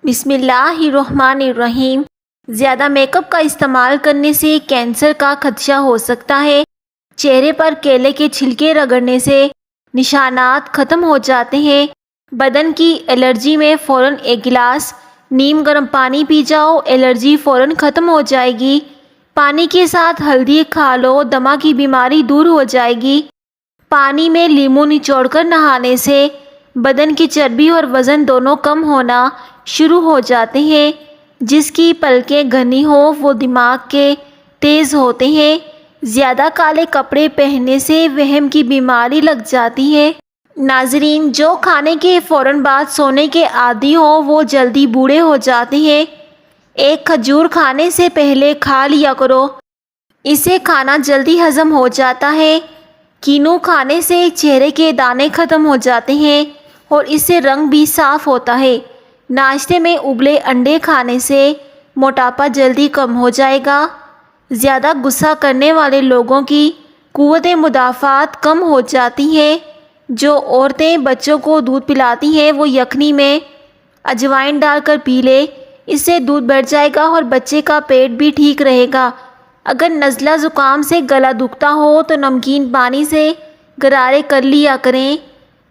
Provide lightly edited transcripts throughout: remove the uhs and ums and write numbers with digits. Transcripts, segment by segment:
بسم اللہ الرحمن الرحیم۔ زیادہ میک اپ کا استعمال کرنے سے کینسر کا خدشہ ہو سکتا ہے۔ چہرے پر کیلے کے چھلکے رگڑنے سے نشانات ختم ہو جاتے ہیں۔ بدن کی الرجی میں فوراً ایک گلاس نیم گرم پانی پی جاؤ، الرجی فوراً ختم ہو جائے گی۔ پانی کے ساتھ ہلدی کھا لو، دمہ کی بیماری دور ہو جائے گی۔ پانی میں لیموں نچوڑ کر نہانے سے بدن کی چربی اور وزن دونوں کم ہونا شروع ہو جاتے ہیں۔ جس کی پلکیں گھنی ہوں وہ دماغ کے تیز ہوتے ہیں۔ زیادہ کالے کپڑے پہننے سے وہم کی بیماری لگ جاتی ہے۔ ناظرین، جو کھانے کے فوراً بعد سونے کے عادی ہوں وہ جلدی بوڑھے ہو جاتے ہیں۔ ایک کھجور کھانے سے پہلے کھا لیا کرو، اسے کھانا جلدی ہضم ہو جاتا ہے۔ کینو کھانے سے چہرے کے دانے ختم ہو جاتے ہیں اور اس سے رنگ بھی صاف ہوتا ہے۔ ناشتے میں ابلے انڈے کھانے سے موٹاپا جلدی کم ہو جائے گا۔ زیادہ غصہ کرنے والے لوگوں کی قوت مدافعت کم ہو جاتی ہے۔ جو عورتیں بچوں کو دودھ پلاتی ہیں وہ یخنی میں اجوائن ڈال کر پی لے، اس سے دودھ بڑھ جائے گا اور بچے کا پیٹ بھی ٹھیک رہے گا۔ اگر نزلہ زکام سے گلا دکھتا ہو تو نمکین پانی سے غرارے کر لیا کریں۔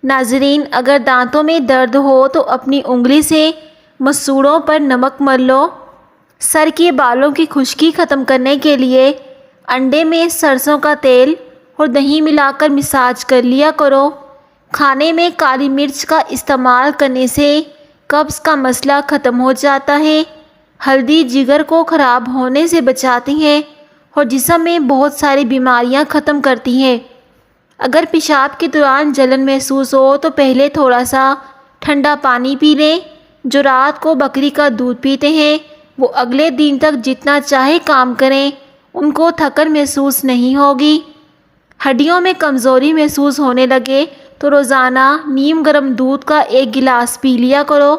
ناظرین، اگر دانتوں میں درد ہو تو اپنی انگلی سے مسوڑوں پر نمک مل لو۔ سر کے بالوں کی خشکی ختم کرنے کے لیے انڈے میں سرسوں کا تیل اور دہی ملا کر مساج کر لیا کرو۔ کھانے میں کالی مرچ کا استعمال کرنے سے قبض کا مسئلہ ختم ہو جاتا ہے۔ ہلدی جگر کو خراب ہونے سے بچاتی ہے اور جسم میں بہت ساری بیماریاں ختم کرتی ہے۔ اگر پیشاب کے دوران جلن محسوس ہو تو پہلے تھوڑا سا ٹھنڈا پانی پی لیں۔ جو رات کو بکری کا دودھ پیتے ہیں وہ اگلے دن تک جتنا چاہے کام کریں، ان کو تھکن محسوس نہیں ہوگی۔ ہڈیوں میں کمزوری محسوس ہونے لگے تو روزانہ نیم گرم دودھ کا ایک گلاس پی لیا کرو۔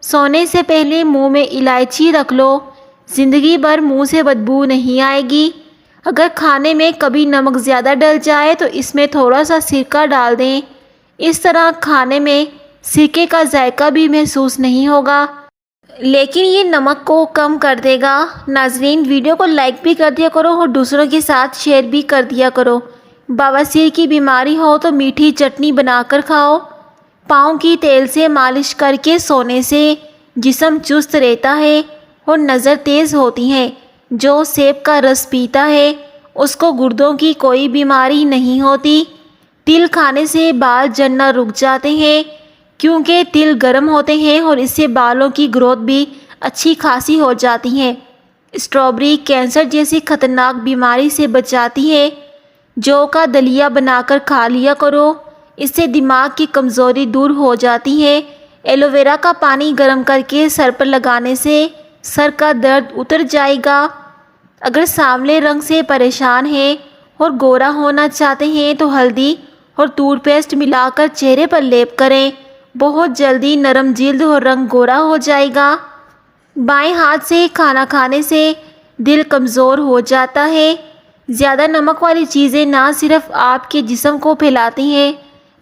سونے سے پہلے منہ میں الائچی رکھ لو، زندگی بھر منہ سے بدبو نہیں آئے گی۔ اگر کھانے میں کبھی نمک زیادہ ڈل جائے تو اس میں تھوڑا سا سرکہ ڈال دیں، اس طرح کھانے میں سرکے کا ذائقہ بھی محسوس نہیں ہوگا، لیکن یہ نمک کو کم کر دے گا۔ ناظرین، ویڈیو کو لائک بھی کر دیا کرو اور دوسروں کے ساتھ شیئر بھی کر دیا کرو۔ بواسیر کی بیماری ہو تو میٹھی چٹنی بنا کر کھاؤ۔ پاؤں کی تیل سے مالش کر کے سونے سے جسم چست رہتا ہے اور نظر تیز ہوتی ہے۔ جو سیب کا رس پیتا ہے اس کو گردوں کی کوئی بیماری نہیں ہوتی۔ تل کھانے سے بال جھڑنا رک جاتے ہیں کیونکہ تل گرم ہوتے ہیں اور اس سے بالوں کی گروتھ بھی اچھی خاصی ہو جاتی ہے۔ اسٹرابیری کینسر جیسی خطرناک بیماری سے بچاتی ہے۔ جو کا دلیا بنا کر کھا لیا کرو، اس سے دماغ کی کمزوری دور ہو جاتی ہے۔ ایلو ویرا کا پانی گرم کر کے سر پر لگانے سے سر کا درد اتر جائے گا۔ اگر سانولے رنگ سے پریشان ہیں اور گورا ہونا چاہتے ہیں تو ہلدی اور ٹوتھ پیسٹ ملا کر چہرے پر لیپ کریں، بہت جلدی نرم جلد اور رنگ گورا ہو جائے گا۔ بائیں ہاتھ سے کھانا کھانے سے دل کمزور ہو جاتا ہے۔ زیادہ نمک والی چیزیں نہ صرف آپ کے جسم کو پھیلاتی ہیں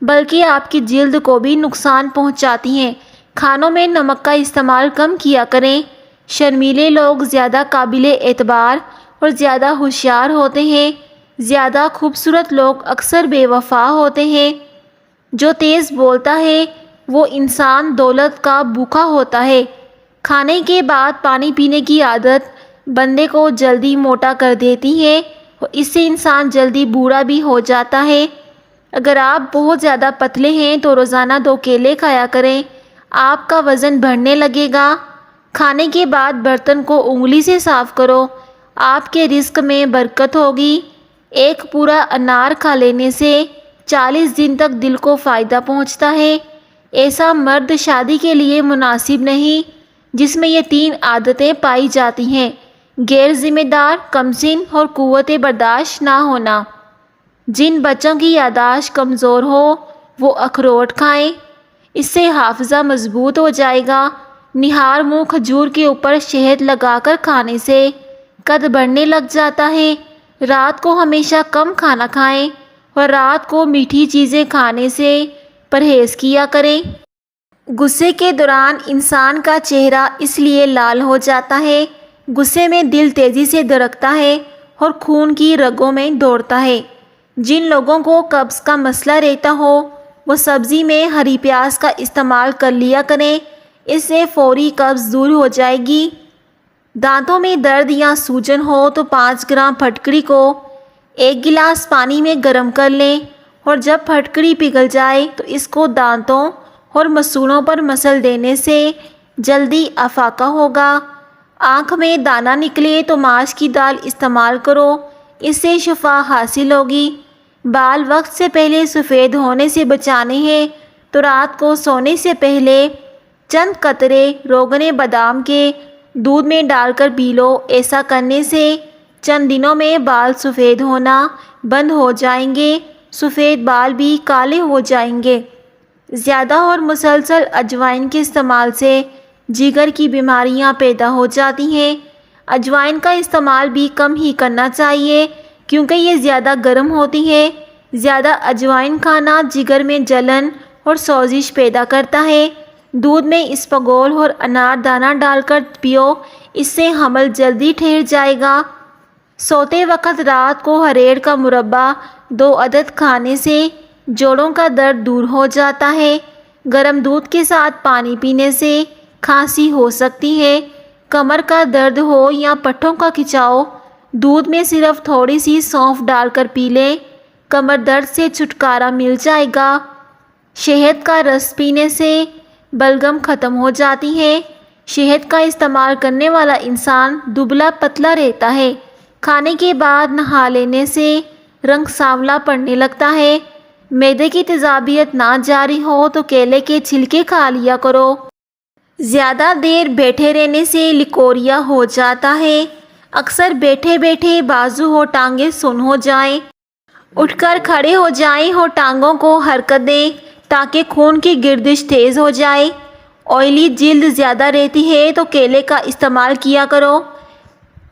بلکہ آپ کی جلد کو بھی نقصان پہنچاتی ہیں۔ کھانوں میں نمک کا استعمال کم کیا کریں۔ شرمیلے لوگ زیادہ قابل اعتبار اور زیادہ ہوشیار ہوتے ہیں۔ زیادہ خوبصورت لوگ اکثر بے وفا ہوتے ہیں۔ جو تیز بولتا ہے وہ انسان دولت کا بھوکا ہوتا ہے۔ کھانے کے بعد پانی پینے کی عادت بندے کو جلدی موٹا کر دیتی ہے اور اس سے انسان جلدی بوڑھا بھی ہو جاتا ہے۔ اگر آپ بہت زیادہ پتلے ہیں تو روزانہ 2 کیلے کھایا کریں، آپ کا وزن بڑھنے لگے گا۔ کھانے کے بعد برتن کو انگلی سے صاف کرو، آپ کے رزق میں برکت ہوگی۔ ایک پورا انار کھا لینے سے 40 دن تک دل کو فائدہ پہنچتا ہے۔ ایسا مرد شادی کے لیے مناسب نہیں جس میں یہ 3 عادتیں پائی جاتی ہیں: غیر ذمہ دار، کم سن اور قوت برداشت نہ ہونا۔ جن بچوں کی یادداشت کمزور ہو وہ اخروٹ کھائیں، اس سے حافظہ مضبوط ہو جائے گا۔ نہار منہ کھجور کے اوپر شہد لگا کر کھانے سے قد بڑھنے لگ جاتا ہے۔ رات کو ہمیشہ کم کھانا کھائیں اور رات کو میٹھی چیزیں کھانے سے پرہیز کیا کریں۔ غصے کے دوران انسان کا چہرہ اس لیے لال ہو جاتا ہے، غصے میں دل تیزی سے دھڑکتا ہے اور خون کی رگوں میں دوڑتا ہے۔ جن لوگوں کو قبض کا مسئلہ رہتا ہو وہ سبزی میں ہری پیاز کا استعمال کر لیا کریں، اس سے فوری قبض دور ہو جائے گی۔ دانتوں میں درد یا سوجن ہو تو 5 گرام پھٹکری کو 1 گلاس پانی میں گرم کر لیں اور جب پھٹکری پگھل جائے تو اس کو دانتوں اور مسوڑوں پر مسل دینے سے جلدی افاقہ ہوگا۔ آنکھ میں دانہ نکلے تو ماش کی دال استعمال کرو، اس سے شفا حاصل ہوگی۔ بال وقت سے پہلے سفید ہونے سے بچانے ہیں تو رات کو سونے سے پہلے چند قطرے روغن بادام کے دودھ میں ڈال کر پی لو۔ ایسا کرنے سے چند دنوں میں بال سفید ہونا بند ہو جائیں گے، سفید بال بھی کالے ہو جائیں گے۔ زیادہ اور مسلسل اجوائن کے استعمال سے جگر کی بیماریاں پیدا ہو جاتی ہیں۔ اجوائن کا استعمال بھی کم ہی کرنا چاہیے کیونکہ یہ زیادہ گرم ہوتی ہے۔ زیادہ اجوائن کھانا جگر میں جلن اور سوزش پیدا کرتا ہے۔ دودھ میں اسپغول اور انار دانہ ڈال کر پیو، اس سے حمل جلدی ٹھہر جائے گا۔ سوتے وقت رات کو ہریڑ کا مربع 2 عدد کھانے سے جوڑوں کا درد دور ہو جاتا ہے۔ گرم دودھ کے ساتھ پانی پینے سے کھانسی ہو سکتی ہے۔ کمر کا درد ہو یا پٹھوں کا کھچاؤ، دودھ میں صرف تھوڑی سی سونف ڈال کر پی لیں، کمر درد سے چھٹکارا مل جائے گا۔ شہد کا رس پینے سے بلغم ختم ہو جاتی ہے۔ شہد کا استعمال کرنے والا انسان دبلا پتلا رہتا ہے۔ کھانے کے بعد نہا لینے سے رنگ سانولا پڑنے لگتا ہے۔ معدے کی تیزابیت نہ جاری ہو تو کیلے کے چھلکے کھا لیا کرو۔ زیادہ دیر بیٹھے رہنے سے لکوریا ہو جاتا ہے۔ اکثر بیٹھے بیٹھے بازو اور ٹانگیں سن ہو جائیں۔ اٹھ کر کھڑے ہو جائیں اور ٹانگوں کو حرکت دیں تاکہ خون کی گردش تیز ہو جائے۔ آئلی جلد زیادہ رہتی ہے تو کیلے کا استعمال کیا کرو۔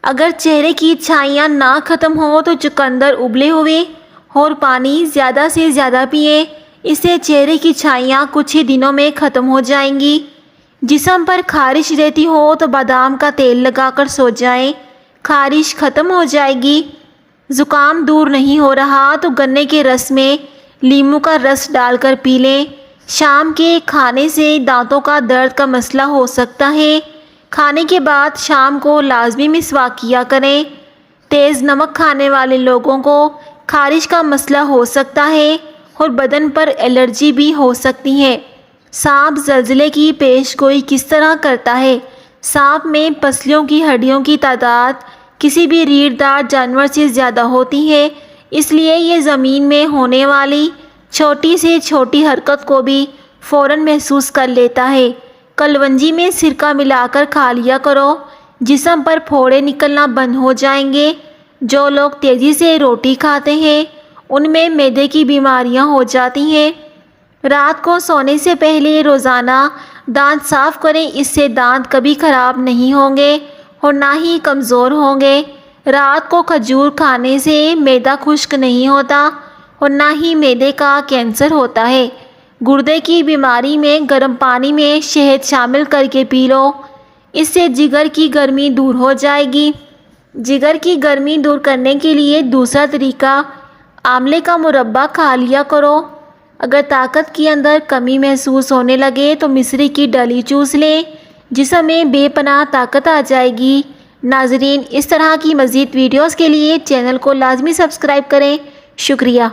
اگر چہرے کی چھائیاں نہ ختم ہوں تو چقندر ابلے ہوئے اور پانی زیادہ سے زیادہ پئیں، اس سے چہرے کی چھائیاں کچھ ہی دنوں میں ختم ہو جائیں گی۔ جسم پر خارش رہتی ہو تو بادام کا تیل لگا کر سو جائیں، خارش ختم ہو جائے گی۔ زکام دور نہیں ہو رہا تو گنے کے رس میں لیموں کا رس ڈال کر پی لیں۔ شام کے کھانے سے دانتوں کا درد کا مسئلہ ہو سکتا ہے، کھانے کے بعد شام کو لازمی مسواک کیا کریں۔ تیز نمک کھانے والے لوگوں کو خارش کا مسئلہ ہو سکتا ہے اور بدن پر الرجی بھی ہو سکتی ہے۔ سانپ زلزلے کی پیش گوئی کس طرح کرتا ہے؟ سانپ میں پسلیوں کی ہڈیوں کی تعداد کسی بھی ریڑھ دار جانور سے زیادہ ہوتی ہے، اس لیے یہ زمین میں ہونے والی چھوٹی سے چھوٹی حرکت کو بھی فوراً محسوس کر لیتا ہے۔ کلونجی میں سرکہ ملا کر کھا لیا کرو، جسم پر پھوڑے نکلنا بند ہو جائیں گے۔ جو لوگ تیزی سے روٹی کھاتے ہیں ان میں معدے کی بیماریاں ہو جاتی ہیں۔ رات کو سونے سے پہلے روزانہ دانت صاف کریں، اس سے دانت کبھی خراب نہیں ہوں گے اور نہ ہی کمزور ہوں گے۔ رات کو کھجور کھانے سے معدہ خشک نہیں ہوتا اور نہ ہی معدے کا کینسر ہوتا ہے۔ گردے کی بیماری میں گرم پانی میں شہد شامل کر کے پی لو، اس سے جگر کی گرمی دور ہو جائے گی۔ جگر کی گرمی دور کرنے کے لیے دوسرا طریقہ، آملے کا مربع کھا لیا کرو۔ اگر طاقت کے اندر کمی محسوس ہونے لگے تو مصری کی ڈلی چوس لیں، جسم میں بے پناہ طاقت آ جائے گی۔ ناظرین، اس طرح کی مزید ویڈیوز کے لیے چینل کو لازمی سبسکرائب کریں۔ شکریہ۔